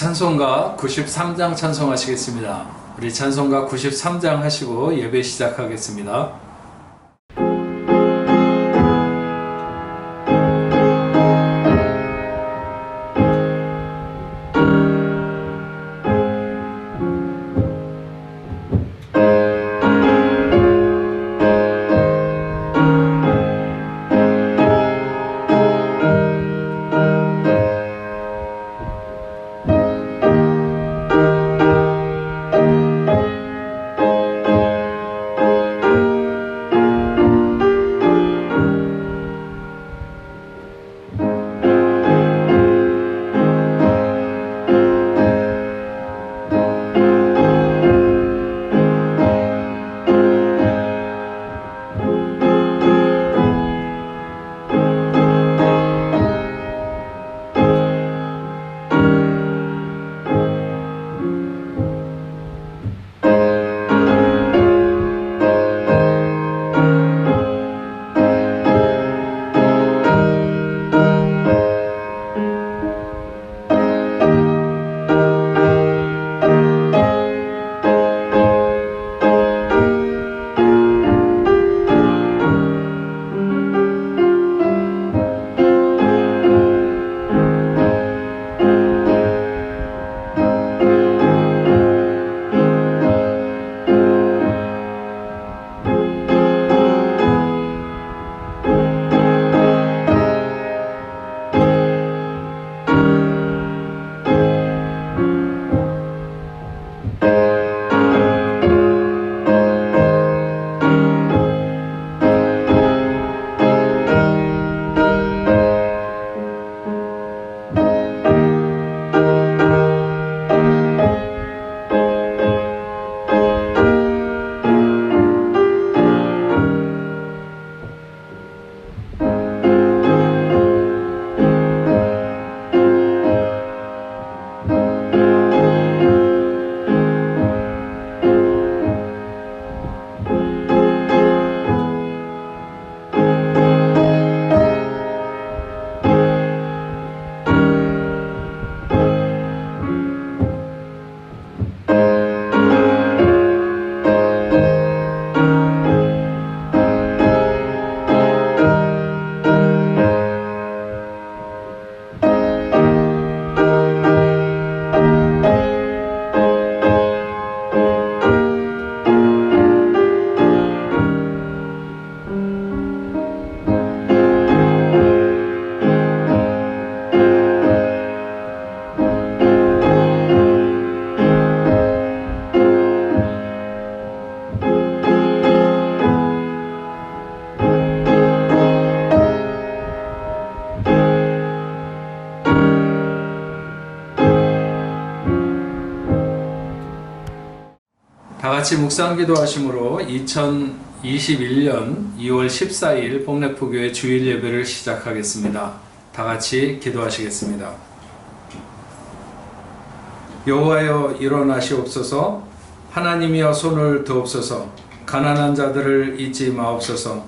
찬송가 93장 찬송하시겠습니다. 우리 찬송가 93장 하시고 예배 시작하겠습니다. 다같이 묵상기도 하심으로 2021년 2월 14일 복래포교회 주일 예배를 시작하겠습니다. 다같이 기도하시겠습니다. 여호와여 일어나시옵소서. 하나님이여 손을 드옵소서. 가난한 자들을 잊지 마옵소서.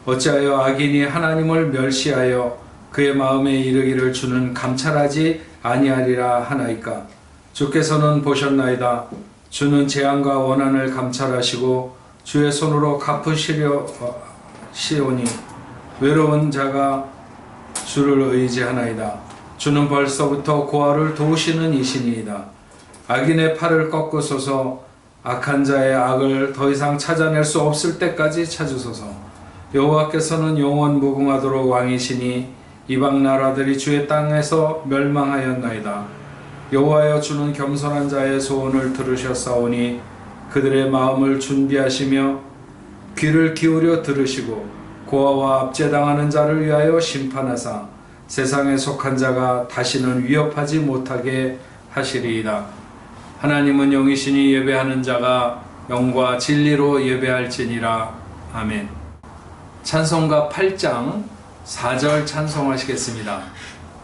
어찌하여 악인이 하나님을 멸시하여 그의 마음에 이르기를 주는 감찰하지 아니하리라 하나이까. 주께서는 보셨나이다. 주는 재앙과 원한을 감찰하시고 주의 손으로 갚으시려 시오니 외로운 자가 주를 의지하나이다. 주는 벌써부터 고아를 도우시는 이신이이다. 악인의 팔을 꺾으소서. 악한 자의 악을 더 이상 찾아낼 수 없을 때까지 찾으소서. 여호와께서는 영원 무궁하도록 왕이시니 이방 나라들이 주의 땅에서 멸망하였나이다. 여호와여 주는 겸손한 자의 소원을 들으셨사오니 그들의 마음을 준비하시며 귀를 기울여 들으시고 고아와 압제당하는 자를 위하여 심판하사 세상에 속한 자가 다시는 위협하지 못하게 하시리이다. 하나님은 영이시니 예배하는 자가 영과 진리로 예배할지니라. 아멘. 찬송가 8장 4절 찬송하시겠습니다.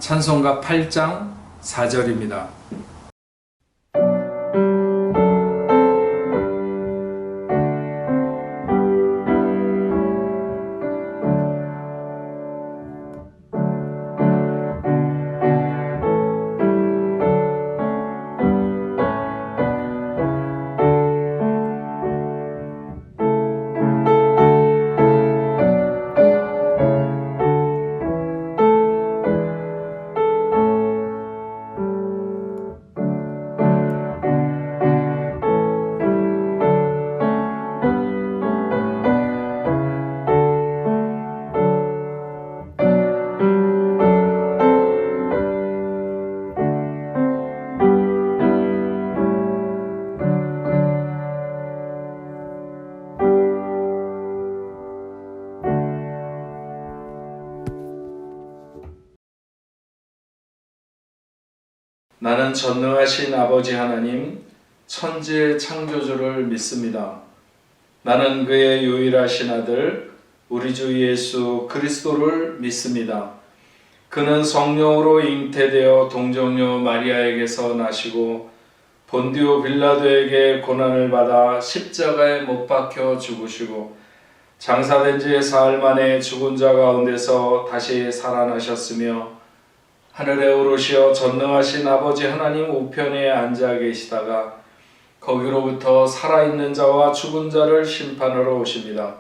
찬송가 8장 4절입니다. 나는 전능하신 아버지 하나님, 천지의 창조주를 믿습니다. 나는 그의 유일하신 아들, 우리 주 예수 그리스도를 믿습니다. 그는 성령으로 잉태되어 동정녀 마리아에게서 나시고 본디오 빌라도에게 고난을 받아 십자가에 못 박혀 죽으시고 장사된 지 사흘 만에 죽은 자 가운데서 다시 살아나셨으며 하늘에 오르시어 전능하신 아버지 하나님 우편에 앉아 계시다가 거기로부터 살아있는 자와 죽은 자를 심판하러 오십니다.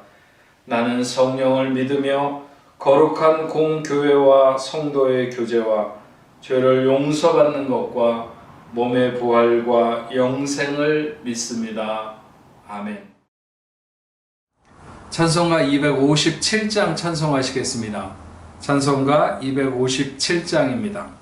나는 성령을 믿으며 거룩한 공교회와 성도의 교제와 죄를 용서받는 것과 몸의 부활과 영생을 믿습니다. 아멘. 찬송가 257장 찬송하시겠습니다. 찬송가 257장입니다.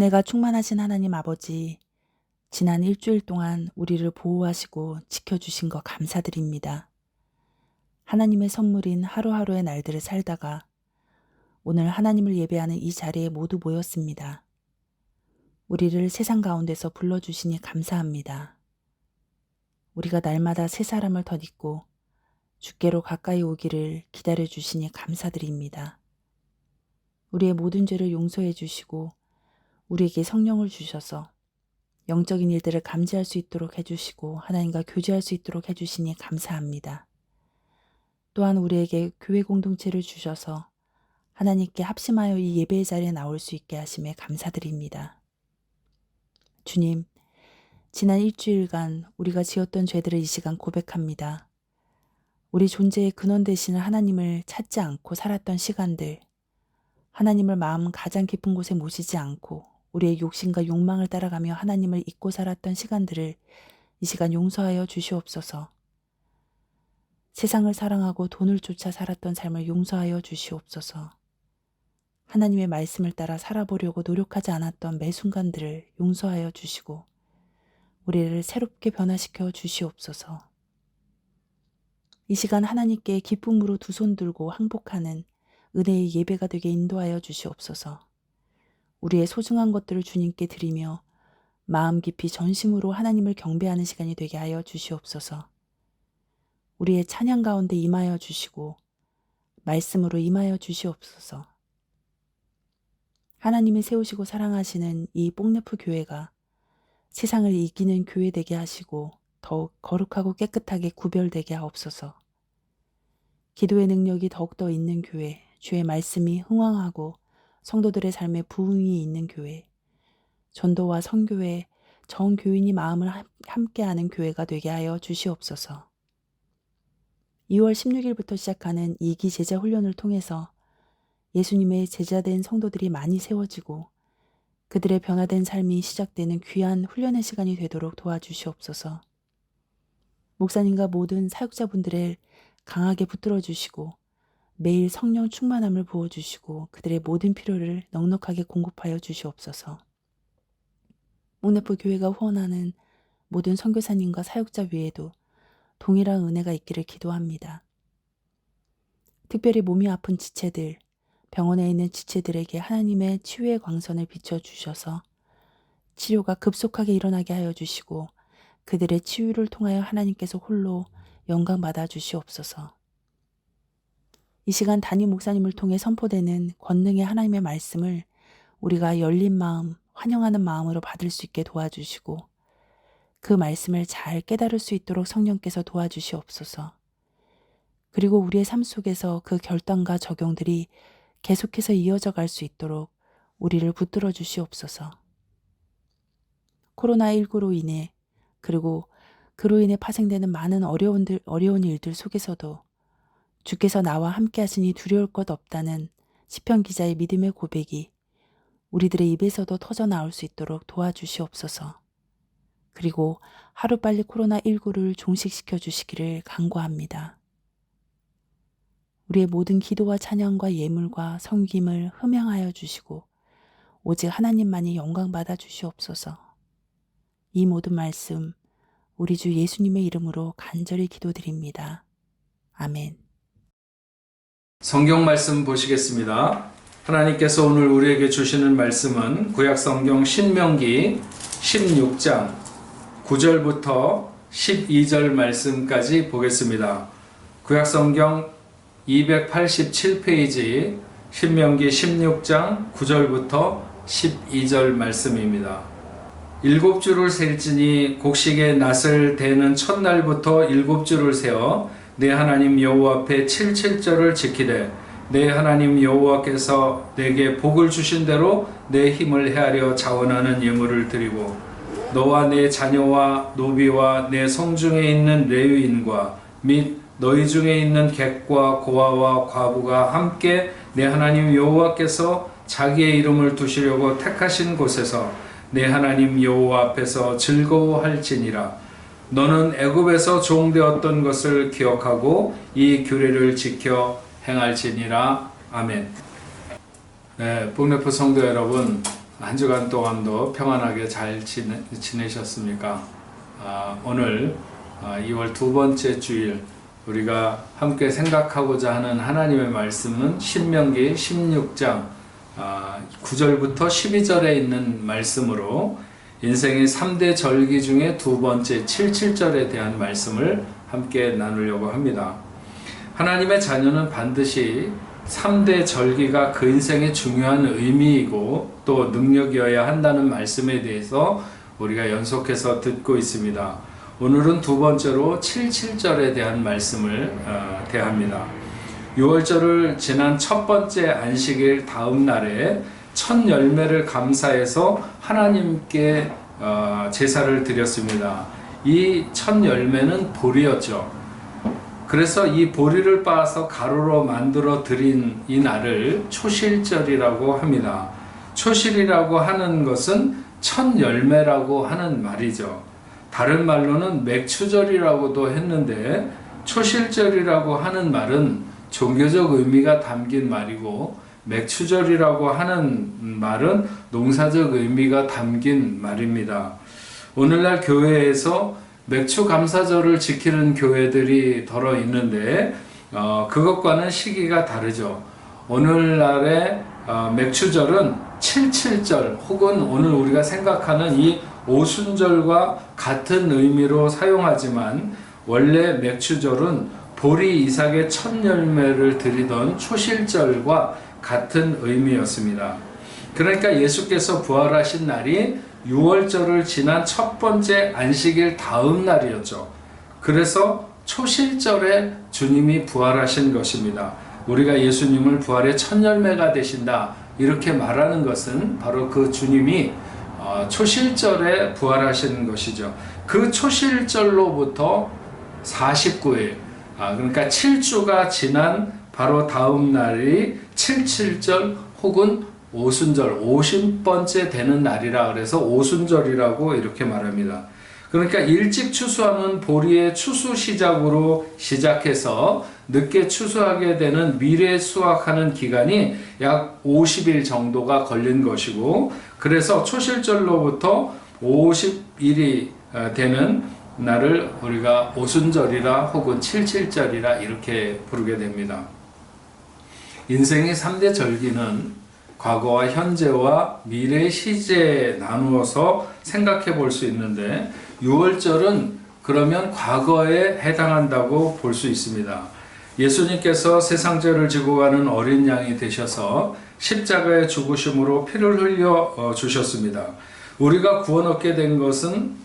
은혜가 충만하신 하나님 아버지, 지난 일주일 동안 우리를 보호하시고 지켜주신 거 감사드립니다. 하나님의 선물인 하루하루의 날들을 살다가 오늘 하나님을 예배하는 이 자리에 모두 모였습니다. 우리를 세상 가운데서 불러주시니 감사합니다. 우리가 날마다 새 사람을 덧입고 주께로 가까이 오기를 기다려주시니 감사드립니다. 우리의 모든 죄를 용서해 주시고 우리에게 성령을 주셔서 영적인 일들을 감지할 수 있도록 해주시고 하나님과 교제할 수 있도록 해주시니 감사합니다. 또한 우리에게 교회 공동체를 주셔서 하나님께 합심하여 이 예배의 자리에 나올 수 있게 하심에 감사드립니다. 주님, 지난 일주일간 우리가 지었던 죄들을 이 시간 고백합니다. 우리 존재의 근원 되시는 하나님을 찾지 않고 살았던 시간들, 하나님을 마음 가장 깊은 곳에 모시지 않고 우리의 욕심과 욕망을 따라가며 하나님을 잊고 살았던 시간들을 이 시간 용서하여 주시옵소서. 세상을 사랑하고 돈을 쫓아 살았던 삶을 용서하여 주시옵소서. 하나님의 말씀을 따라 살아보려고 노력하지 않았던 매 순간들을 용서하여 주시고 우리를 새롭게 변화시켜 주시옵소서. 이 시간 하나님께 기쁨으로 두 손 들고 항복하는 은혜의 예배가 되게 인도하여 주시옵소서. 우리의 소중한 것들을 주님께 드리며 마음 깊이 전심으로 하나님을 경배하는 시간이 되게 하여 주시옵소서. 우리의 찬양 가운데 임하여 주시고 말씀으로 임하여 주시옵소서. 하나님이 세우시고 사랑하시는 이 뽕네프 교회가 세상을 이기는 교회 되게 하시고 더욱 거룩하고 깨끗하게 구별되게 하옵소서. 기도의 능력이 더욱더 있는 교회, 주의 말씀이 흥왕하고 성도들의 삶에 부흥이 있는 교회, 전도와 선교회, 전 교인이 마음을 함께하는 교회가 되게 하여 주시옵소서. 2월 16일부터 시작하는 2기 제자 훈련을 통해서 예수님의 제자된 성도들이 많이 세워지고 그들의 변화된 삶이 시작되는 귀한 훈련의 시간이 되도록 도와주시옵소서. 목사님과 모든 사역자분들을 강하게 붙들어 주시고 매일 성령 충만함을 부어주시고 그들의 모든 필요를 넉넉하게 공급하여 주시옵소서. 뽕네프 교회가 후원하는 모든 선교사님과 사역자 위에도 동일한 은혜가 있기를 기도합니다. 특별히 몸이 아픈 지체들, 병원에 있는 지체들에게 하나님의 치유의 광선을 비춰주셔서 치료가 급속하게 일어나게 하여 주시고 그들의 치유를 통하여 하나님께서 홀로 영광 받아 주시옵소서. 이 시간 담임 목사님을 통해 선포되는 권능의 하나님의 말씀을 우리가 열린 마음, 환영하는 마음으로 받을 수 있게 도와주시고 그 말씀을 잘 깨달을 수 있도록 성령께서 도와주시옵소서. 그리고 우리의 삶 속에서 그 결단과 적용들이 계속해서 이어져 갈 수 있도록 우리를 붙들어 주시옵소서. 코로나19로 인해 그리고 그로 인해 파생되는 많은 어려운 일들 속에서도 주께서 나와 함께 하시니 두려울 것 없다는 시편 기자의 믿음의 고백이 우리들의 입에서도 터져 나올 수 있도록 도와주시옵소서. 그리고 하루빨리 코로나19를 종식시켜 주시기를 간구합니다. 우리의 모든 기도와 찬양과 예물과 섬김을 흠양하여 주시고 오직 하나님만이 영광 받아 주시옵소서. 이 모든 말씀 우리 주 예수님의 이름으로 간절히 기도드립니다. 아멘. 성경 말씀 보시겠습니다. 하나님께서 오늘 우리에게 주시는 말씀은 구약 성경 신명기 16장 9절부터 12절 말씀까지 보겠습니다. 구약 성경 287페이지 신명기 16장 9절부터 12절 말씀입니다. 7주를 셀지니 곡식의 낫을 대는 첫날부터 7주를 세어 내 하나님 여호와 앞에 77절을 지키되 내 하나님 여호와께서 내게 복을 주신 대로 내 힘을 헤아려 자원하는 예물을 드리고 너와 내 자녀와 노비와 내 성중에 있는 레위인과 및 너희 중에 있는 객과 고아와 과부가 함께 내 하나님 여호와께서 자기의 이름을 두시려고 택하신 곳에서 내 하나님 여호와 앞에서 즐거워할지니라. 너는 애굽에서 종되었던 것을 기억하고 이 규례를 지켜 행할지니라. 아멘. 네, 뽕네프 성도 여러분, 한 주간 동안도 평안하게 잘 지내셨습니까? 오늘 2월 두 번째 주일 우리가 함께 생각하고자 하는 하나님의 말씀은 신명기 16장 9절부터 12절에 있는 말씀으로 인생의 3대 절기 중에 두 번째 77절에 대한 말씀을 함께 나누려고 합니다. 하나님의 자녀는 반드시 3대 절기가 그 인생의 중요한 의미이고 또 능력이어야 한다는 말씀에 대해서 우리가 연속해서 듣고 있습니다. 오늘은 두 번째로 77절에 대한 말씀을 대합니다. 6월절을 지난 첫 번째 안식일 다음 날에 첫 열매를 감사해서 하나님께 제사를 드렸습니다. 이 첫 열매는 보리였죠. 그래서 이 보리를 빻아서 가루로 만들어 드린 이 날을 초실절이라고 합니다. 초실이라고 하는 것은 첫 열매라고 하는 말이죠. 다른 말로는 맥추절이라고도 했는데 초실절이라고 하는 말은 종교적 의미가 담긴 말이고, 맥추절이라고 하는 말은 농사적 의미가 담긴 말입니다. 오늘날 교회에서 맥추 감사절을 지키는 교회들이 더러 있는데 그것과는 시기가 다르죠. 오늘날의 맥추절은 77절 혹은 오늘 우리가 생각하는 이 오순절과 같은 의미로 사용하지만, 원래 맥추절은 보리 이삭의 첫 열매를 드리던 초실절과 같은 의미였습니다. 그러니까 예수께서 부활하신 날이 6월절을 지난 첫 번째 안식일 다음 날이었죠. 그래서 초실절에 주님이 부활하신 것입니다. 우리가 예수님을 부활의 첫 열매가 되신다 이렇게 말하는 것은 바로 그 주님이 초실절에 부활하신 것이죠. 그 초실절로부터 49일, 그러니까 7주가 지난 바로 다음 날이 77절 혹은 오순절, 50번째 되는 날이라 그래서 오순절이라고 이렇게 말합니다. 그러니까 일찍 추수하는 보리의 추수 시작으로 시작해서 늦게 추수하게 되는 미래 수확하는 기간이 약 50일 정도가 걸린 것이고, 그래서 초실절로부터 50일이 되는 날을 우리가 오순절이라 혹은 77절이라 이렇게 부르게 됩니다. 인생의 3대 절기는 과거와 현재와 미래 시제에 나누어서 생각해 볼 수 있는데, 6월절은 그러면 과거에 해당한다고 볼 수 있습니다. 예수님께서 세상죄를 지고 가는 어린 양이 되셔서 십자가의 죽으심으로 피를 흘려 주셨습니다. 우리가 구원 얻게 된 것은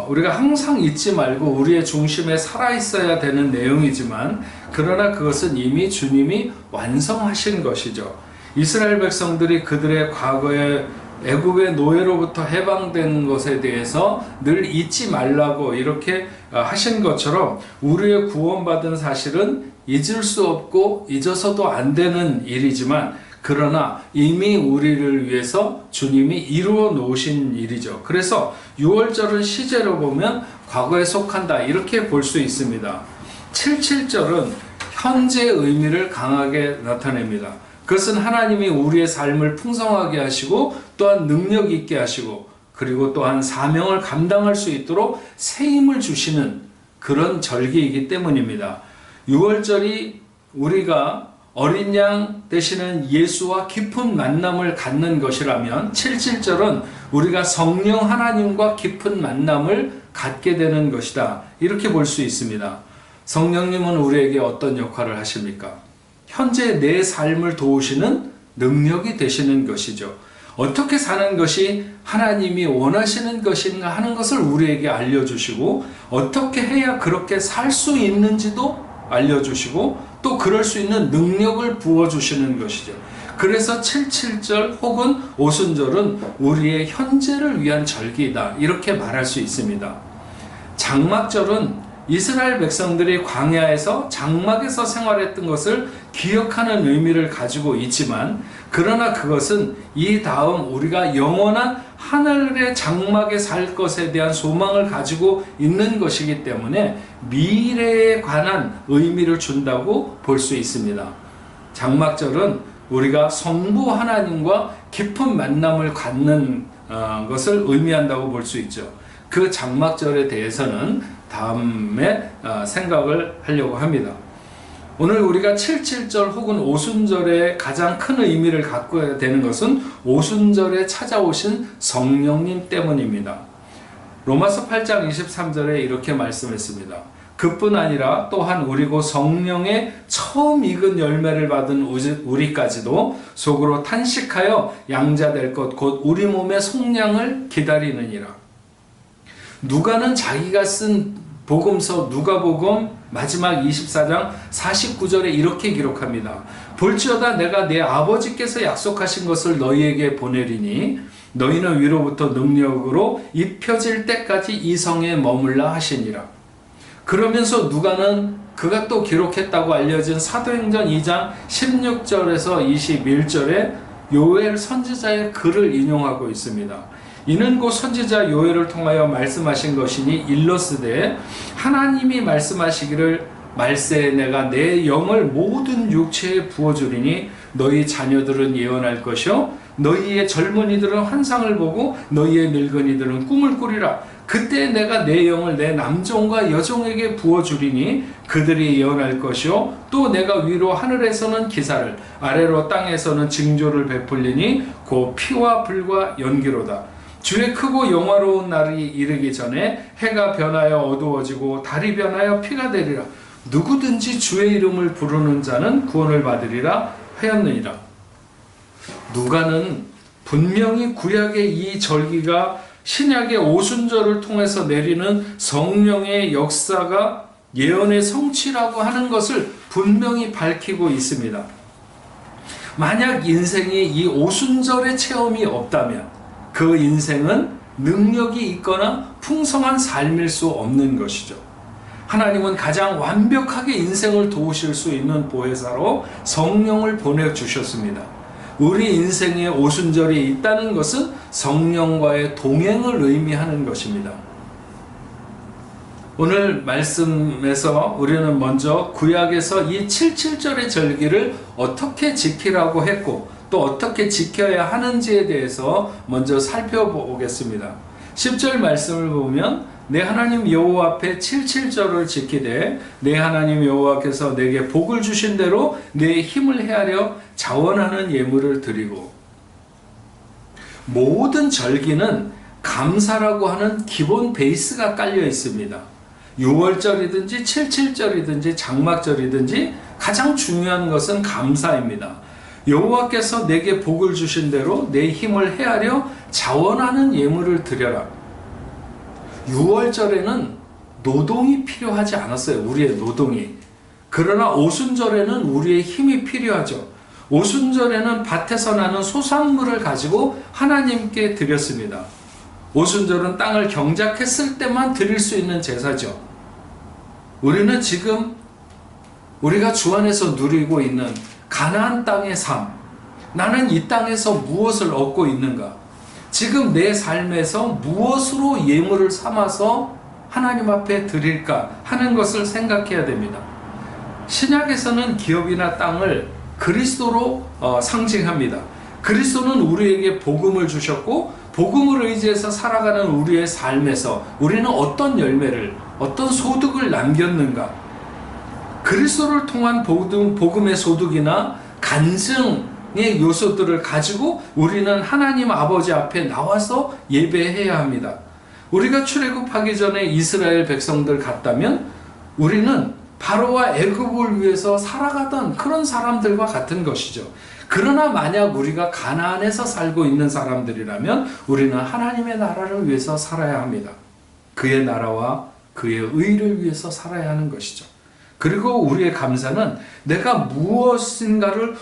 우리가 항상 잊지 말고 우리의 중심에 살아있어야 되는 내용이지만, 그러나 그것은 이미 주님이 완성하신 것이죠. 이스라엘 백성들이 그들의 과거의 애굽의 노예로부터 해방된 것에 대해서 늘 잊지 말라고 이렇게 하신 것처럼, 우리의 구원받은 사실은 잊을 수 없고 잊어서도 안 되는 일이지만, 그러나 이미 우리를 위해서 주님이 이루어 놓으신 일이죠. 그래서 6월절은 시제로 보면 과거에 속한다 이렇게 볼 수 있습니다. 77절은 현재의 의미를 강하게 나타냅니다. 그것은 하나님이 우리의 삶을 풍성하게 하시고 또한 능력 있게 하시고, 그리고 또한 사명을 감당할 수 있도록 새 힘을 주시는 그런 절기이기 때문입니다. 6월절이 우리가 어린 양 되시는 예수와 깊은 만남을 갖는 것이라면, 77절은 우리가 성령 하나님과 깊은 만남을 갖게 되는 것이다 이렇게 볼 수 있습니다. 성령님은 우리에게 어떤 역할을 하십니까? 현재 내 삶을 도우시는 능력이 되시는 것이죠. 어떻게 사는 것이 하나님이 원하시는 것인가 하는 것을 우리에게 알려주시고, 어떻게 해야 그렇게 살 수 있는지도 알려주시고, 또 그럴 수 있는 능력을 부어주시는 것이죠. 그래서 77절 혹은 오순절은 우리의 현재를 위한 절기이다 이렇게 말할 수 있습니다. 장막절은 이스라엘 백성들이 광야에서 장막에서 생활했던 것을 기억하는 의미를 가지고 있지만, 그러나 그것은 이 다음 우리가 영원한 하늘의 장막에 살 것에 대한 소망을 가지고 있는 것이기 때문에 미래에 관한 의미를 준다고 볼 수 있습니다. 장막절은 우리가 성부 하나님과 깊은 만남을 갖는 것을 의미한다고 볼 수 있죠. 그 장막절에 대해서는 다음에 생각을 하려고 합니다. 오늘 우리가 77절 혹은 오순절의 가장 큰 의미를 갖고 되는 것은 오순절에 찾아오신 성령님 때문입니다. 로마서 8장 23절에 이렇게 말씀했습니다. 그뿐 아니라 또한 우리 곧 성령의 처음 익은 열매를 받은 우리까지도 속으로 탄식하여 양자될 것 곧 우리 몸의 속량을 기다리느니라. 누가는 자기가 쓴 복음서 누가복음 마지막 24장 49절에 이렇게 기록합니다. 볼지어다 내가 내 아버지께서 약속하신 것을 너희에게 보내리니 너희는 위로부터 능력으로 입혀질 때까지 이 성에 머물라 하시니라. 그러면서 누가는 그가 또 기록했다고 알려진 사도행전 2장 16절에서 21절에 요엘 선지자의 글을 인용하고 있습니다. 이는 곧 선지자 요엘을 통하여 말씀하신 것이니 일러스되 하나님이 말씀하시기를 말세에 내가 내 영을 모든 육체에 부어주리니 너희 자녀들은 예언할 것이요 너희의 젊은이들은 환상을 보고 너희의 늙은이들은 꿈을 꾸리라. 그때 내가 내 영을 내 남종과 여종에게 부어주리니 그들이 예언할 것이요 또 내가 위로 하늘에서는 기사를 아래로 땅에서는 징조를 베풀리니 곧 피와 불과 연기로다. 주의 크고 영화로운 날이 이르기 전에 해가 변하여 어두워지고 달이 변하여 피가 되리라. 누구든지 주의 이름을 부르는 자는 구원을 받으리라 하였느니라. 누가는 분명히 구약의 이 절기가 신약의 오순절을 통해서 내리는 성령의 역사가 예언의 성취라고 하는 것을 분명히 밝히고 있습니다. 만약 인생이 이 오순절의 체험이 없다면 그 인생은 능력이 있거나 풍성한 삶일 수 없는 것이죠. 하나님은 가장 완벽하게 인생을 도우실 수 있는 보혜사로 성령을 보내주셨습니다. 우리 인생에 오순절이 있다는 것은 성령과의 동행을 의미하는 것입니다. 오늘 말씀에서 우리는 먼저 구약에서 이 77절의 절기를 어떻게 지키라고 했고 또 어떻게 지켜야 하는지에 대해서 먼저 살펴보겠습니다. 10절 말씀을 보면 내 하나님 여호와 앞에 77절을 지키되 내 하나님 여호와께서 내게 복을 주신 대로 내 힘을 헤아려 자원하는 예물을 드리고. 모든 절기는 감사라고 하는 기본 베이스가 깔려 있습니다. 6월절이든지 77절이든지 장막절이든지 가장 중요한 것은 감사입니다. 여호와께서 내게 복을 주신 대로 내 힘을 헤아려 자원하는 예물을 드려라. 6월절에는 노동이 필요하지 않았어요. 우리의 노동이. 그러나 오순절에는 우리의 힘이 필요하죠. 오순절에는 밭에서 나는 소산물을 가지고 하나님께 드렸습니다. 오순절은 땅을 경작했을 때만 드릴 수 있는 제사죠. 우리는 지금 우리가 주 안에서 누리고 있는 가나안 땅의 삶, 나는 이 땅에서 무엇을 얻고 있는가? 지금 내 삶에서 무엇으로 예물을 삼아서 하나님 앞에 드릴까 하는 것을 생각해야 됩니다. 신약에서는 기업이나 땅을 그리스도로 상징합니다. 그리스도는 우리에게 복음을 주셨고 복음을 의지해서 살아가는 우리의 삶에서 우리는 어떤 열매를, 어떤 소득을 남겼는가? 그리스도를 통한 복음의 소득이나 간증의 요소들을 가지고 우리는 하나님 아버지 앞에 나와서 예배해야 합니다. 우리가 출애굽하기 전에 이스라엘 백성들 같다면 우리는 바로와 애굽을 위해서 살아가던 그런 사람들과 같은 것이죠. 그러나 만약 우리가 가나안에서 살고 있는 사람들이라면 우리는 하나님의 나라를 위해서 살아야 합니다. 그의 나라와 그의 의를 위해서 살아야 하는 것이죠. 그리고 우리의 감사는 내가 무엇인가를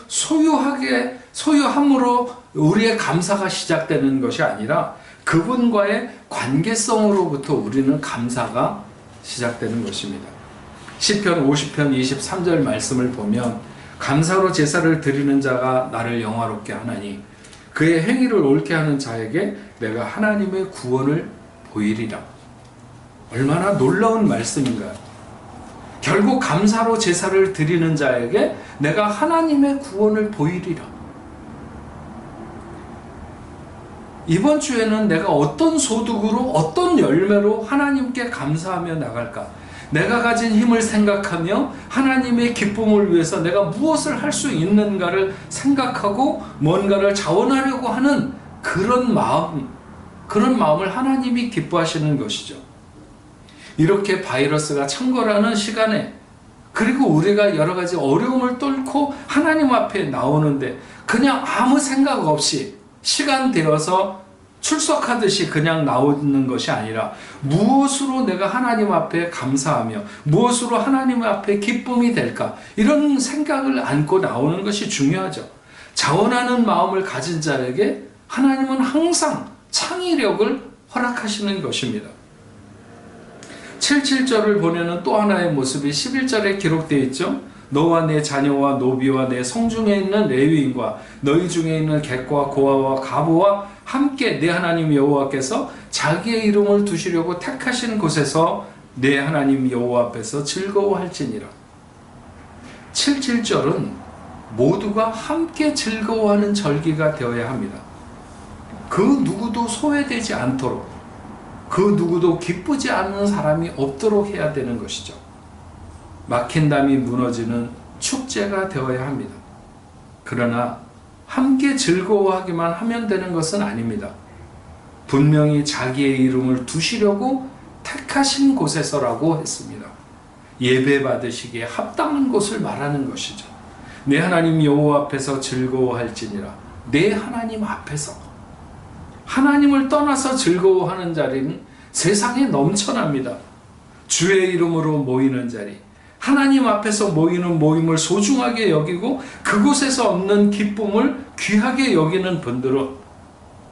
소유함으로 우리의 감사가 시작되는 것이 아니라 그분과의 관계성으로부터 우리는 감사가 시작되는 것입니다. 시편 50편 23절 말씀을 보면 감사로 제사를 드리는 자가 나를 영화롭게 하나니 그의 행위를 옳게 하는 자에게 내가 하나님의 구원을 보이리라. 얼마나 놀라운 말씀인가요? 결국 감사로 제사를 드리는 자에게 내가 하나님의 구원을 보이리라. 이번 주에는 내가 어떤 소득으로 어떤 열매로 하나님께 감사하며 나갈까? 내가 가진 힘을 생각하며 하나님의 기쁨을 위해서 내가 무엇을 할 수 있는가를 생각하고 뭔가를 자원하려고 하는 그런 마음을 하나님이 기뻐하시는 것이죠. 이렇게 바이러스가 창궐하는 시간에 그리고 우리가 여러 가지 어려움을 뚫고 하나님 앞에 나오는데 그냥 아무 생각 없이 시간 되어서 출석하듯이 그냥 나오는 것이 아니라 무엇으로 내가 하나님 앞에 감사하며 무엇으로 하나님 앞에 기쁨이 될까 이런 생각을 안고 나오는 것이 중요하죠. 자원하는 마음을 가진 자에게 하나님은 항상 창의력을 허락하시는 것입니다. 77절을 보내는 또 하나의 모습이 11절에 기록되어 있죠. 너와 내 자녀와 노비와 내 성중에 있는 레위인과 너희 중에 있는 객과 고아와 가부와 함께 내 하나님 여호와께서 자기의 이름을 두시려고 택하신 곳에서 내 하나님 여호와 앞에서 즐거워할지니라. 7절은 모두가 함께 즐거워하는 절기가 되어야 합니다. 그 누구도 소외되지 않도록, 그 누구도 기쁘지 않는 사람이 없도록 해야 되는 것이죠. 막힌 담이 무너지는 축제가 되어야 합니다. 그러나 함께 즐거워하기만 하면 되는 것은 아닙니다. 분명히 자기의 이름을 두시려고 택하신 곳에서라고 했습니다. 예배 받으시기에 합당한 곳을 말하는 것이죠. 내 하나님 여호와 앞에서 즐거워할지니라. 내 하나님 앞에서. 하나님을 떠나서 즐거워하는 자리는 세상에 넘쳐납니다. 주의 이름으로 모이는 자리, 하나님 앞에서 모이는 모임을 소중하게 여기고 그곳에서 얻는 기쁨을 귀하게 여기는 분들은,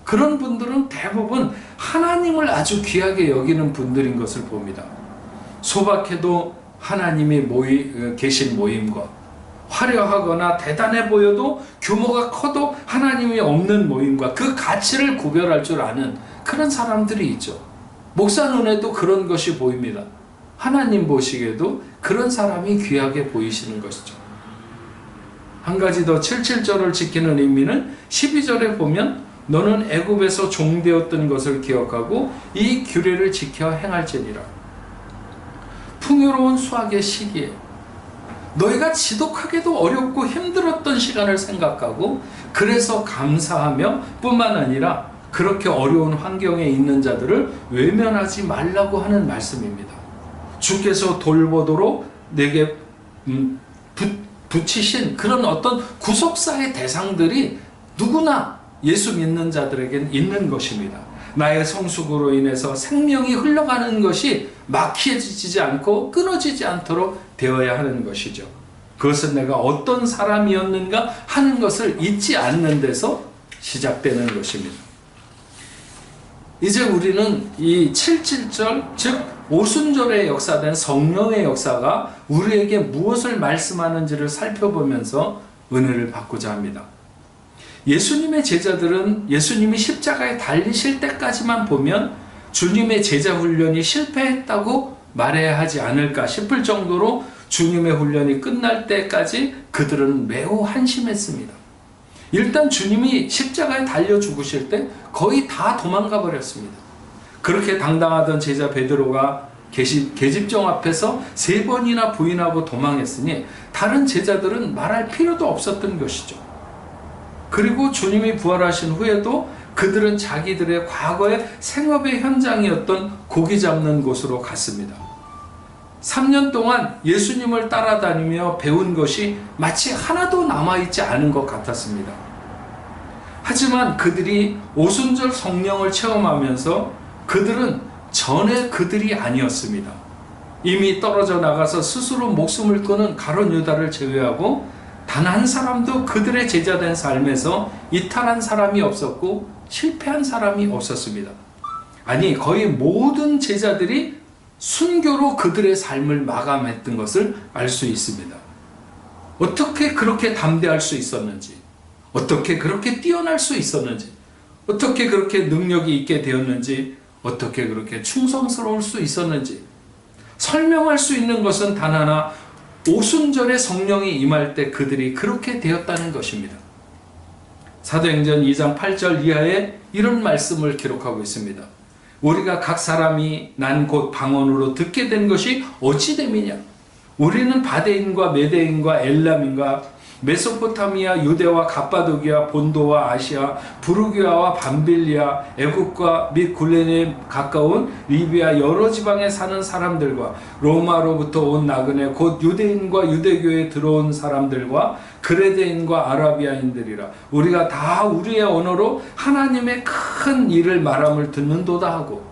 그런 분들은 대부분 하나님을 아주 귀하게 여기는 분들인 것을 봅니다. 소박해도 하나님이 계신 모임과 화려하거나 대단해 보여도 규모가 커도 하나님이 없는 모임과 그 가치를 구별할 줄 아는 그런 사람들이 있죠. 목사 눈에도 그런 것이 보입니다. 하나님 보시기에도 그런 사람이 귀하게 보이시는 것이죠. 한 가지 더 7절을 지키는 의미는 12절에 보면 너는 애굽에서 종되었던 것을 기억하고 이 규례를 지켜 행할지니라. 풍요로운 수확의 시기에 너희가 지독하게도 어렵고 힘들었던 시간을 생각하고 그래서 감사하며 뿐만 아니라 그렇게 어려운 환경에 있는 자들을 외면하지 말라고 하는 말씀입니다. 주께서 돌보도록 내게 붙이신 그런 어떤 구속사의 대상들이 누구나 예수 믿는 자들에겐 있는 것입니다. 나의 성숙으로 인해서 생명이 흘러가는 것이 막혀지지 않고 끊어지지 않도록 되어야 하는 것이죠. 그것은 내가 어떤 사람이었는가 하는 것을 잊지 않는 데서 시작되는 것입니다. 이제 우리는 이 7.7절, 즉 오순절에 역사된 성령의 역사가 우리에게 무엇을 말씀하는지를 살펴보면서 은혜를 받고자 합니다. 예수님의 제자들은 예수님이 십자가에 달리실 때까지만 보면 주님의 제자 훈련이 실패했다고 말해야 하지 않을까 싶을 정도로 주님의 훈련이 끝날 때까지 그들은 매우 한심했습니다. 일단 주님이 십자가에 달려 죽으실 때 거의 다 도망가 버렸습니다. 그렇게 당당하던 제자 베드로가 계집종 앞에서 3번이나 부인하고 도망했으니 다른 제자들은 말할 필요도 없었던 것이죠. 그리고 주님이 부활하신 후에도 그들은 자기들의 과거의 생업의 현장이었던 고기 잡는 곳으로 갔습니다. 3년 동안 예수님을 따라다니며 배운 것이 마치 하나도 남아있지 않은 것 같았습니다. 하지만 그들이 오순절 성령을 체험하면서 그들은 전에 그들이 아니었습니다. 이미 떨어져 나가서 스스로 목숨을 끊은 가룟 유다를 제외하고 단 한 사람도 그들의 제자된 삶에서 이탈한 사람이 없었고 실패한 사람이 없었습니다. 아니, 거의 모든 제자들이 순교로 그들의 삶을 마감했던 것을 알 수 있습니다. 어떻게 그렇게 담대할 수 있었는지, 어떻게 그렇게 뛰어날 수 있었는지, 어떻게 그렇게 능력이 있게 되었는지, 어떻게 그렇게 충성스러울 수 있었는지 설명할 수 있는 것은 단 하나, 오순절에 성령이 임할 때 그들이 그렇게 되었다는 것입니다. 사도행전 2장 8절 이하에 이런 말씀을 기록하고 있습니다. 우리가 각 사람이 난 곧 방언으로 듣게 된 것이 어찌 됨이냐? 우리는 바데인과 메데인과 엘람인과 메소포타미아, 유대와 갑바도기아, 본도와 아시아, 부르기아와 밤빌리아, 애국과 및 굴레네 가까운 리비아 여러 지방에 사는 사람들과 로마로부터 온 나그네 곧 유대인과 유대교에 들어온 사람들과 그레데인과 아라비아인들이라. 우리가 다 우리의 언어로 하나님의 큰 일을 말함을 듣는도다 하고,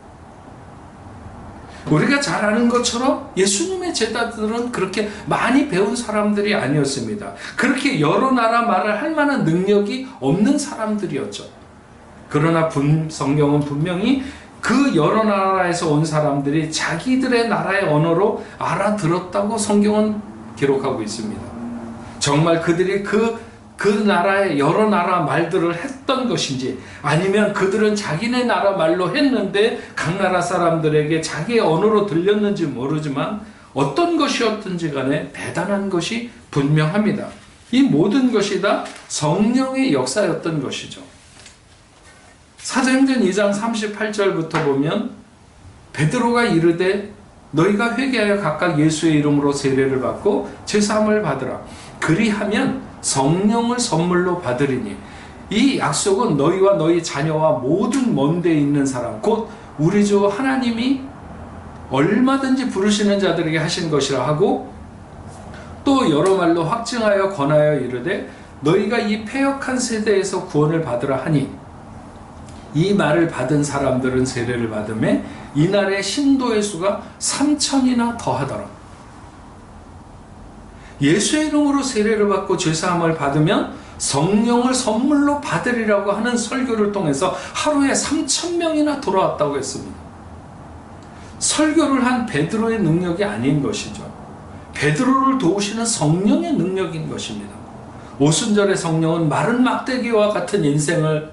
우리가 잘 아는 것처럼 예수님의 제자들은 그렇게 많이 배운 사람들이 아니었습니다. 그렇게 여러 나라 말을 할 만한 능력이 없는 사람들이었죠. 그러나 성경은 분명히 그 여러 나라에서 온 사람들이 자기들의 나라의 언어로 알아들었다고 성경은 기록하고 있습니다. 정말 그들이 그 나라의 여러 나라 말들을 했던 것인지, 아니면 그들은 자기네 나라 말로 했는데 각 나라 사람들에게 자기의 언어로 들렸는지 모르지만 어떤 것이었든지 간에 대단한 것이 분명합니다. 이 모든 것이 다 성령의 역사였던 것이죠. 사도행전 2장 38절부터 보면 베드로가 이르되 너희가 회개하여 각각 예수의 이름으로 세례를 받고 제사함을 받으라. 그리하면 성령을 선물로 받으리니, 이 약속은 너희와 너희 자녀와 모든 먼 데 있는 사람, 곧 우리 주 하나님이 얼마든지 부르시는 자들에게 하신 것이라 하고, 또 여러 말로 확증하여 권하여 이르되 너희가 이 패역한 세대에서 구원을 받으라 하니, 이 말을 받은 사람들은 세례를 받음에 이날의 신도의 수가 3,000이나 더하더라. 예수의 이름으로 세례를 받고 죄사함을 받으면 성령을 선물로 받으리라고 하는 설교를 통해서 하루에 3,000명이나 돌아왔다고 했습니다. 설교를 한 베드로의 능력이 아닌 것이죠. 베드로를 도우시는 성령의 능력인 것입니다. 오순절의 성령은 마른 막대기와 같은 인생을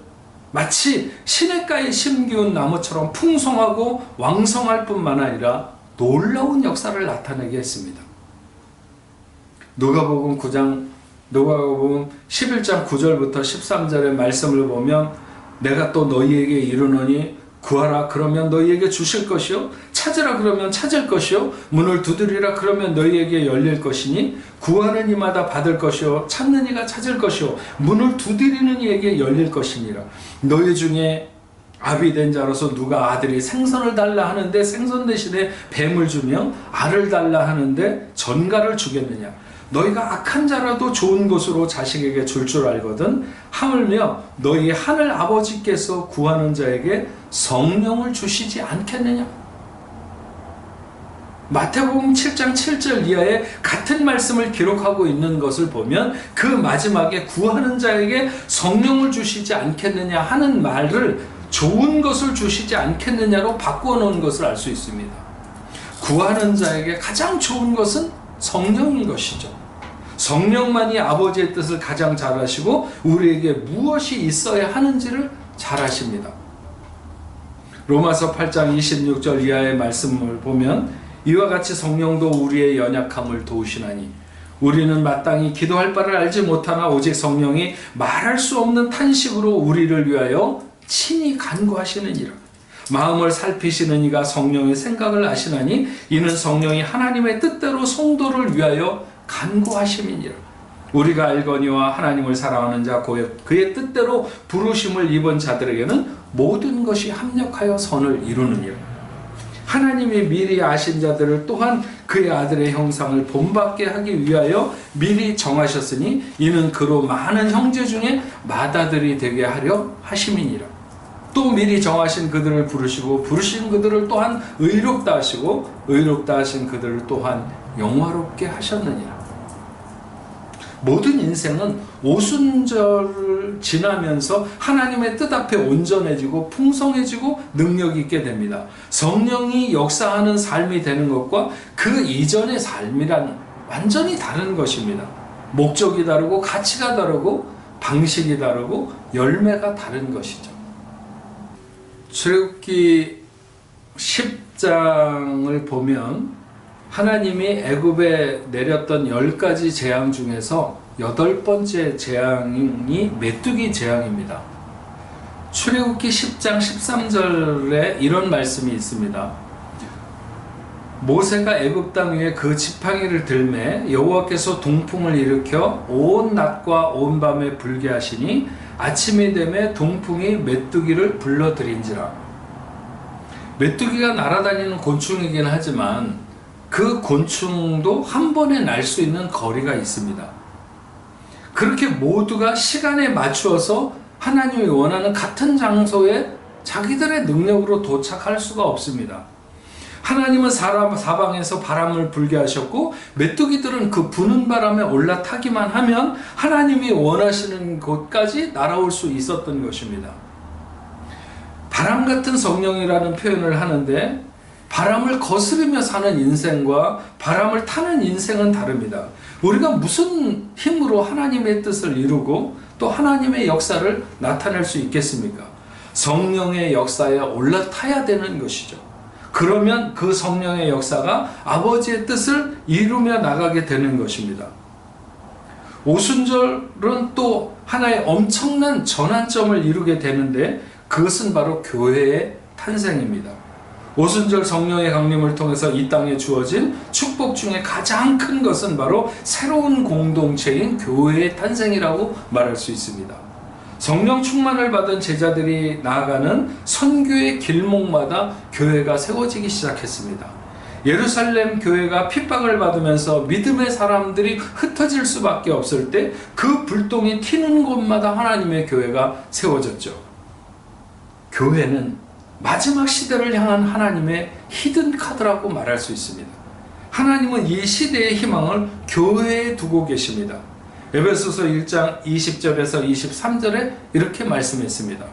마치 시냇가에 심기운 나무처럼 풍성하고 왕성할 뿐만 아니라 놀라운 역사를 나타내게 했습니다. 누가복음 11장 9절부터 13절의 말씀을 보면 내가 또 너희에게 이르노니 구하라 그러면 너희에게 주실 것이요, 찾으라 그러면 찾을 것이요, 문을 두드리라 그러면 너희에게 열릴 것이니, 구하는 이마다 받을 것이요, 찾는 이가 찾을 것이요, 문을 두드리는 이에게 열릴 것이니라. 너희 중에 아비된 자로서 누가 아들이 생선을 달라 하는데 생선 대신에 뱀을 주며 알을 달라 하는데 전갈을 주겠느냐. 너희가 악한 자라도 좋은 것으로 자식에게 줄 알거든 하물며 너희 하늘 아버지께서 구하는 자에게 성령을 주시지 않겠느냐. 마태복음 7장 7절 이하에 같은 말씀을 기록하고 있는 것을 보면 그 마지막에 구하는 자에게 성령을 주시지 않겠느냐 하는 말을 좋은 것을 주시지 않겠느냐로 바꾸어 놓은 것을 알 수 있습니다. 구하는 자에게 가장 좋은 것은 성령인 것이죠. 성령만이 아버지의 뜻을 가장 잘 아시고 우리에게 무엇이 있어야 하는지를 잘 아십니다. 로마서 8장 26절 이하의 말씀을 보면 이와 같이 성령도 우리의 연약함을 도우시나니 우리는 마땅히 기도할 바를 알지 못하나 오직 성령이 말할 수 없는 탄식으로 우리를 위하여 친히 간구하시느니라. 마음을 살피시는 이가 성령의 생각을 아시나니 이는 성령이 하나님의 뜻대로 성도를 위하여 간구하심이니라. 우리가 알거니와 하나님을 사랑하는 자 그의 뜻대로 부르심을 입은 자들에게는 모든 것이 합력하여 선을 이루느니라. 하나님이 미리 아신 자들을 또한 그의 아들의 형상을 본받게 하기 위하여 미리 정하셨으니 이는 그로 많은 형제 중에 맏아들이 되게 하려 하심이니라. 또 미리 정하신 그들을 부르시고 부르신 그들을 또한 의롭다 하시고 의롭다 하신 그들을 또한 영화롭게 하셨느니라. 모든 인생은 오순절을 지나면서 하나님의 뜻 앞에 온전해지고 풍성해지고 능력 있게 됩니다. 성령이 역사하는 삶이 되는 것과 그 이전의 삶이란 완전히 다른 것입니다. 목적이 다르고 가치가 다르고 방식이 다르고 열매가 다른 것이죠. 출애굽기 10장을 보면 하나님이 애굽에 내렸던 10가지 재앙 중에서 8번째 재앙이 메뚜기 재앙입니다. 출애굽기 10장 13절에 이런 말씀이 있습니다. 모세가 애굽 땅 위에 그 지팡이를 들매 여호와께서 동풍을 일으켜 온 낮과 온 밤에 불게 하시니 아침이 되매 동풍이 메뚜기를 불러들인지라. 메뚜기가 날아다니는 곤충이긴 하지만 그 곤충도 한 번에 날 수 있는 거리가 있습니다. 그렇게 모두가 시간에 맞추어서 하나님이 원하는 같은 장소에 자기들의 능력으로 도착할 수가 없습니다. 하나님은 사방에서 바람을 불게 하셨고 메뚜기들은 그 부는 바람에 올라타기만 하면 하나님이 원하시는 곳까지 날아올 수 있었던 것입니다. 바람 같은 성령이라는 표현을 하는데 바람을 거스르며 사는 인생과 바람을 타는 인생은 다릅니다. 우리가 무슨 힘으로 하나님의 뜻을 이루고 또 하나님의 역사를 나타낼 수 있겠습니까? 성령의 역사에 올라타야 되는 것이죠. 그러면 그 성령의 역사가 아버지의 뜻을 이루며 나가게 되는 것입니다. 오순절은 또 하나의 엄청난 전환점을 이루게 되는데 그것은 바로 교회의 탄생입니다. 오순절 성령의 강림을 통해서 이 땅에 주어진 축복 중에 가장 큰 것은 바로 새로운 공동체인 교회의 탄생이라고 말할 수 있습니다. 성령 충만을 받은 제자들이 나아가는 선교의 길목마다 교회가 세워지기 시작했습니다. 예루살렘 교회가 핍박을 받으면서 믿음의 사람들이 흩어질 수밖에 없을 때 그 불똥이 튀는 곳마다 하나님의 교회가 세워졌죠. 교회는 마지막 시대를 향한 하나님의 히든 카드라고 말할 수 있습니다. 하나님은 이 시대의 희망을 교회에 두고 계십니다. 에베소서 1장 20절에서 23절에 이렇게 말씀했습니다.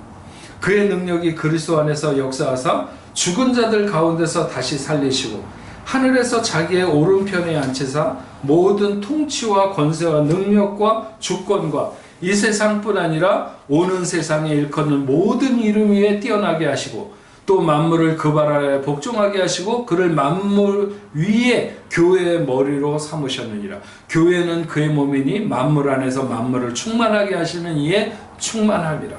그의 능력이 그리스도 안에서 역사하사 죽은 자들 가운데서 다시 살리시고 하늘에서 자기의 오른편에 앉히사 모든 통치와 권세와 능력과 주권과 이 세상뿐 아니라 오는 세상에 일컫는 모든 이름 위에 뛰어나게 하시고 또 만물을 그 발 아래 복종하게 하시고 그를 만물 위에 교회의 머리로 삼으셨느니라. 교회는 그의 몸이니 만물 안에서 만물을 충만하게 하시는 이에 충만함이라.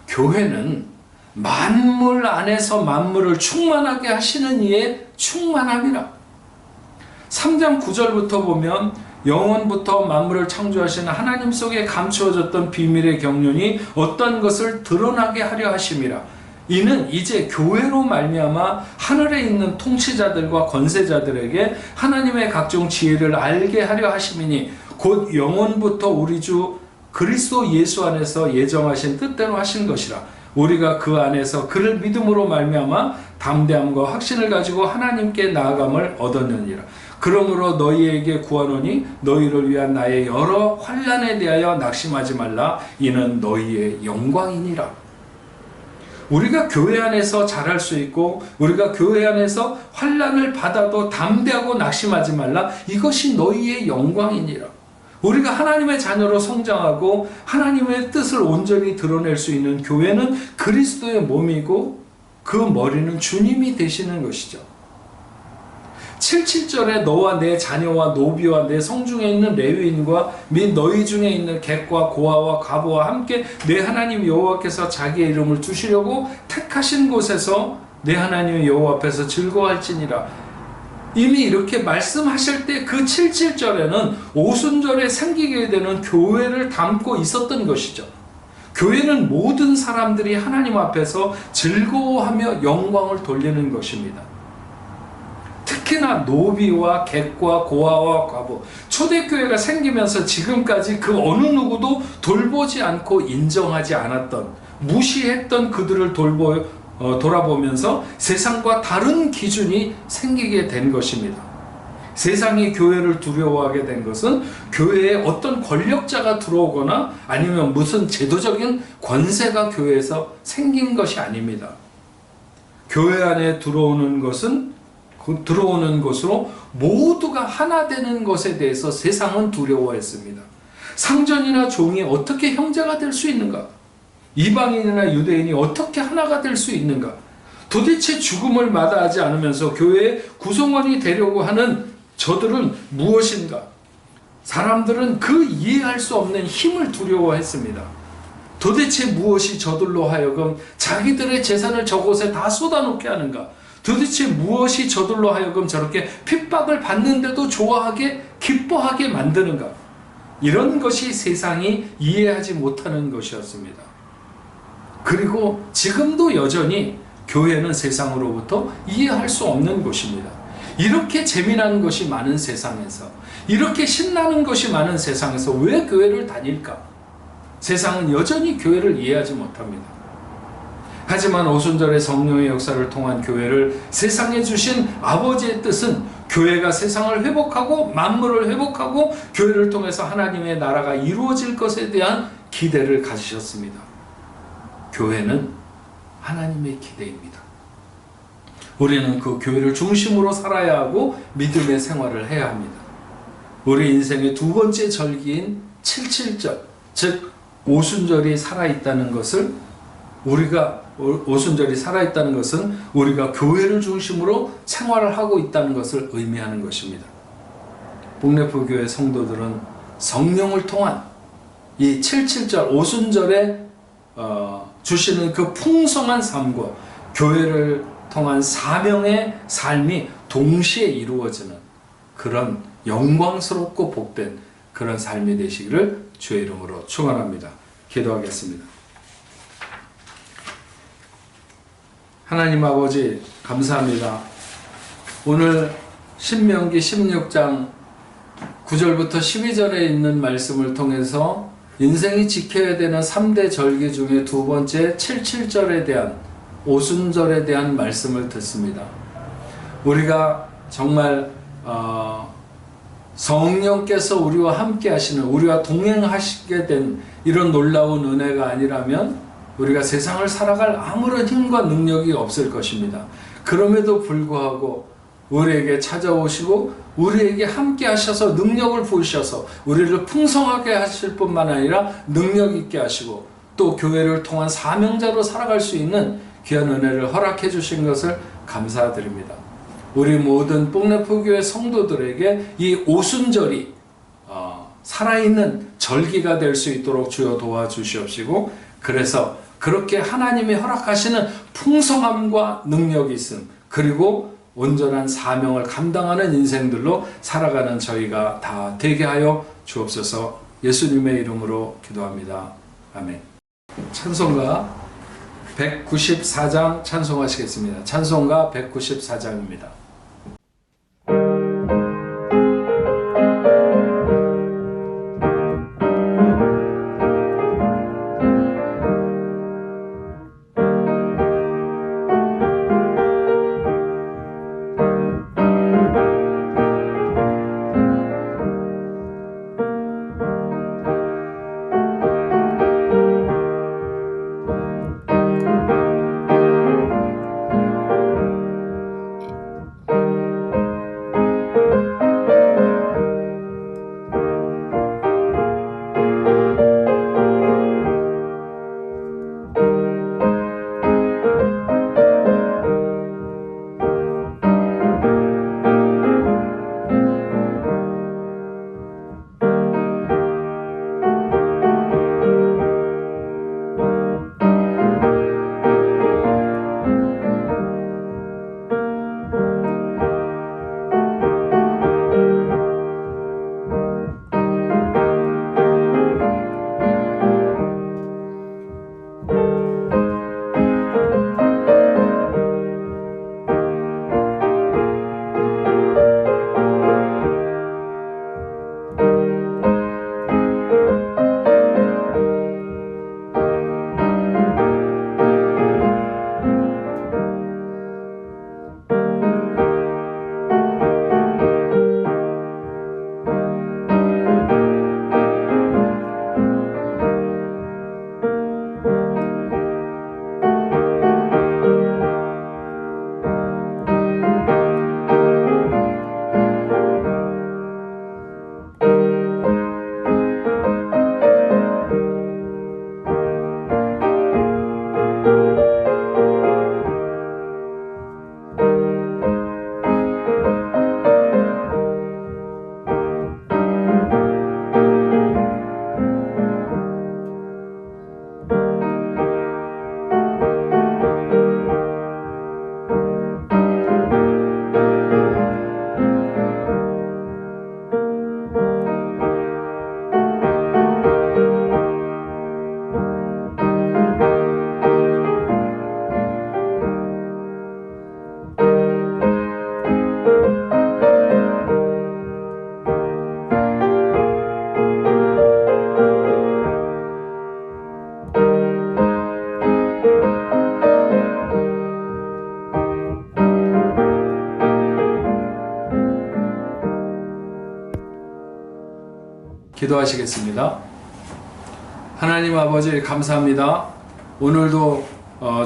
교회는 만물 안에서 만물을 충만하게 하시는 이에 충만함이라. 3장 9절부터 보면 영원부터 만물을 창조하신 하나님 속에 감추어졌던 비밀의 경륜이 어떤 것을 드러나게 하려 하심이라. 이는 이제 교회로 말미암아 하늘에 있는 통치자들과 권세자들에게 하나님의 각종 지혜를 알게 하려 하심이니 곧 영원부터 우리 주 그리스도 예수 안에서 예정하신 뜻대로 하신 것이라. 우리가 그 안에서 그를 믿음으로 말미암아 담대함과 확신을 가지고 하나님께 나아감을 얻었느니라. 그러므로 너희에게 구하노니 너희를 위한 나의 여러 환난에 대하여 낙심하지 말라. 이는 너희의 영광이니라. 우리가 교회 안에서 잘할 수 있고 우리가 교회 안에서 환난을 받아도 담대하고 낙심하지 말라. 이것이 너희의 영광이니라. 우리가 하나님의 자녀로 성장하고 하나님의 뜻을 온전히 드러낼 수 있는 교회는 그리스도의 몸이고 그 머리는 주님이 되시는 것이죠. 7절에 너와 내 자녀와 노비와 내 성중에 있는 레위인과 및 너희 중에 있는 객과 고아와 과부와 함께 내 하나님 여호와께서 자기의 이름을 두시려고 택하신 곳에서 내 하나님 여호와 앞에서 즐거워할지니라. 이미 이렇게 말씀하실 때 그 7절에는 오순절에 생기게 되는 교회를 담고 있었던 것이죠. 교회는 모든 사람들이 하나님 앞에서 즐거워하며 영광을 돌리는 것입니다. 특히나 노비와 객과 고아와 과부, 초대교회가 생기면서 지금까지 그 어느 누구도 돌보지 않고 인정하지 않았던, 무시했던 그들을 돌아보면서 세상과 다른 기준이 생기게 된 것입니다. 세상이 교회를 두려워하게 된 것은 교회에 어떤 권력자가 들어오거나 아니면 무슨 제도적인 권세가 교회에서 생긴 것이 아닙니다. 교회 안에 들어오는 것으로 모두가 하나 되는 것에 대해서 세상은 두려워했습니다. 상전이나 종이 어떻게 형제가 될 수 있는가? 이방인이나 유대인이 어떻게 하나가 될 수 있는가? 도대체 죽음을 마다하지 않으면서 교회의 구성원이 되려고 하는 저들은 무엇인가? 사람들은 그 이해할 수 없는 힘을 두려워했습니다. 도대체 무엇이 저들로 하여금 자기들의 재산을 저곳에 다 쏟아놓게 하는가? 도대체 무엇이 저들로 하여금 저렇게 핍박을 받는데도 좋아하게 기뻐하게 만드는가? 이런 것이 세상이 이해하지 못하는 것이었습니다. 그리고 지금도 여전히 교회는 세상으로부터 이해할 수 없는 것입니다. 이렇게 재미난 것이 많은 세상에서, 이렇게 신나는 것이 많은 세상에서 왜 교회를 다닐까? 세상은 여전히 교회를 이해하지 못합니다. 하지만 오순절의 성령의 역사를 통한 교회를 세상에 주신 아버지의 뜻은 교회가 세상을 회복하고 만물을 회복하고 교회를 통해서 하나님의 나라가 이루어질 것에 대한 기대를 가지셨습니다. 교회는 하나님의 기대입니다. 우리는 그 교회를 중심으로 살아야 하고 믿음의 생활을 해야 합니다. 우리 인생의 두 번째 절기인 칠칠절, 즉 오순절이 살아있다는 것을 오순절이 살아있다는 것은 우리가 교회를 중심으로 생활을 하고 있다는 것을 의미하는 것입니다. 복래포교회 성도들은 성령을 통한 이 칠칠절 오순절에 주시는 그 풍성한 삶과 교회를 통한 사명의 삶이 동시에 이루어지는 그런 영광스럽고 복된 그런 삶이 되시기를 주의 이름으로 축원합니다. 기도하겠습니다. 하나님 아버지 감사합니다. 오늘 신명기 16장 9절부터 12절에 있는 말씀을 통해서 인생이 지켜야 되는 3대 절기 중에 두 번째 칠칠절에 대한 오순절에 대한 말씀을 듣습니다. 우리가 정말 성령께서 우리와 함께 하시는, 우리와 동행하시게 된 이런 놀라운 은혜가 아니라면 우리가 세상을 살아갈 아무런 힘과 능력이 없을 것입니다. 그럼에도 불구하고 우리에게 찾아오시고 우리에게 함께 하셔서 능력을 부으셔서 우리를 풍성하게 하실 뿐만 아니라 능력 있게 하시고 또 교회를 통한 사명자로 살아갈 수 있는 귀한 은혜를 허락해 주신 것을 감사드립니다. 우리 모든 복래포교회 성도들에게 이 오순절이 살아있는 절기가 될 수 있도록 주여 도와주시옵시고, 그래서 그렇게 하나님이 허락하시는 풍성함과 능력이 있음, 그리고 온전한 사명을 감당하는 인생들로 살아가는 저희가 다 되게 하여 주옵소서. 예수님의 이름으로 기도합니다. 아멘. 찬송가 194장 찬송하시겠습니다. 찬송가 194장입니다. 기도하시겠습니다. 하나님 아버지 감사합니다. 오늘도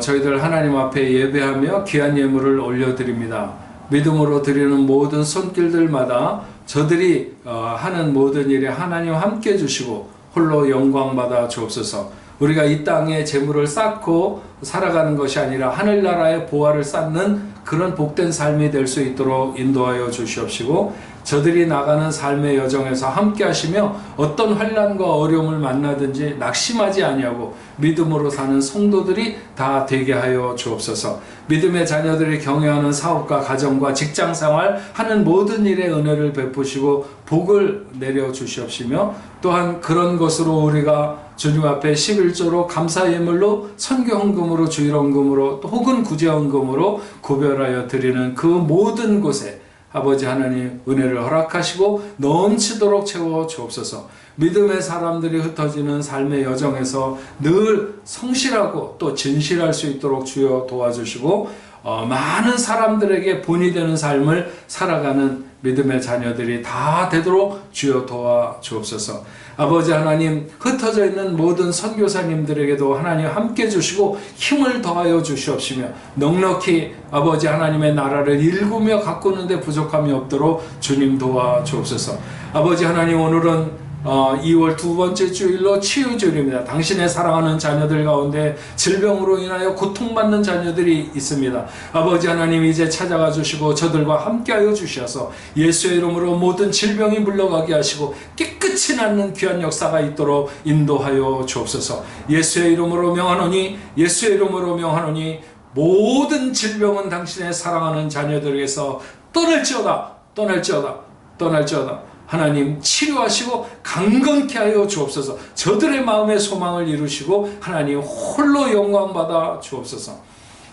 저희들 하나님 앞에 예배하며 귀한 예물을 올려드립니다. 믿음으로 드리는 모든 손길들마다 저들이 하는 모든 일에 하나님 함께 해주시고 홀로 영광 받아 주옵소서. 우리가 이 땅에 재물을 쌓고 살아가는 것이 아니라 하늘나라의 보화를 쌓는 그런 복된 삶이 될 수 있도록 인도하여 주시옵시고, 저들이 나가는 삶의 여정에서 함께 하시며 어떤 환난과 어려움을 만나든지 낙심하지 아니하고 믿음으로 사는 성도들이 다 되게 하여 주옵소서. 믿음의 자녀들이 경영하는 사업과 가정과 직장생활 하는 모든 일에 은혜를 베푸시고 복을 내려 주시옵시며, 또한 그런 것으로 우리가 주님 앞에 11조로 감사 예물로 선교 헌금으로 주일 헌금으로 또 혹은 구제 헌금으로 구별하여 드리는 그 모든 곳에 아버지 하나님 은혜를 허락하시고 넘치도록 채워 주옵소서. 믿음의 사람들이 흩어지는 삶의 여정에서 늘 성실하고 또 진실할 수 있도록 주여 도와주시고, 많은 사람들에게 본이 되는 삶을 살아가는 믿음의 자녀들이 다 되도록 주여 도와 주옵소서. 아버지 하나님, 흩어져 있는 모든 선교사님들에게도 하나님 함께 주시고 힘을 더하여 주시옵시며, 넉넉히 아버지 하나님의 나라를 일구며 가꾸는 데 부족함이 없도록 주님 도와 주옵소서. 아버지 하나님, 오늘은 2월 두 번째 주일로 치유주일입니다. 당신의 사랑하는 자녀들 가운데 질병으로 인하여 고통받는 자녀들이 있습니다. 아버지 하나님, 이제 찾아가 주시고 저들과 함께하여 주셔서 예수의 이름으로 모든 질병이 물러가게 하시고 깨끗이 낫는 귀한 역사가 있도록 인도하여 주옵소서. 예수의 이름으로 명하노니, 예수의 이름으로 명하노니, 모든 질병은 당신의 사랑하는 자녀들에게서 떠날지어다, 떠날지어다, 떠날지어다. 하나님 치료하시고 강건케 하여 주옵소서. 저들의 마음의 소망을 이루시고 하나님 홀로 영광받아 주옵소서.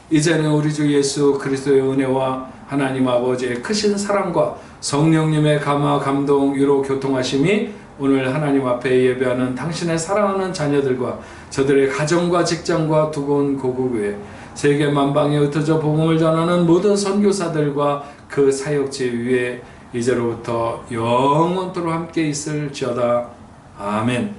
이제는 우리 주 예수 그리스도의 은혜와 하나님 아버지의 크신 사랑과 성령님의 감화 감동 위로 교통하심이 오늘 하나님 앞에 예배하는 당신의 사랑하는 자녀들과 저들의 가정과 직장과 두고온 고국 외에 세계 만방에 흩어져 복음을 전하는 모든 선교사들과 그 사역지 위에 이제로부터 영원토록 함께 있을지어다. 아멘.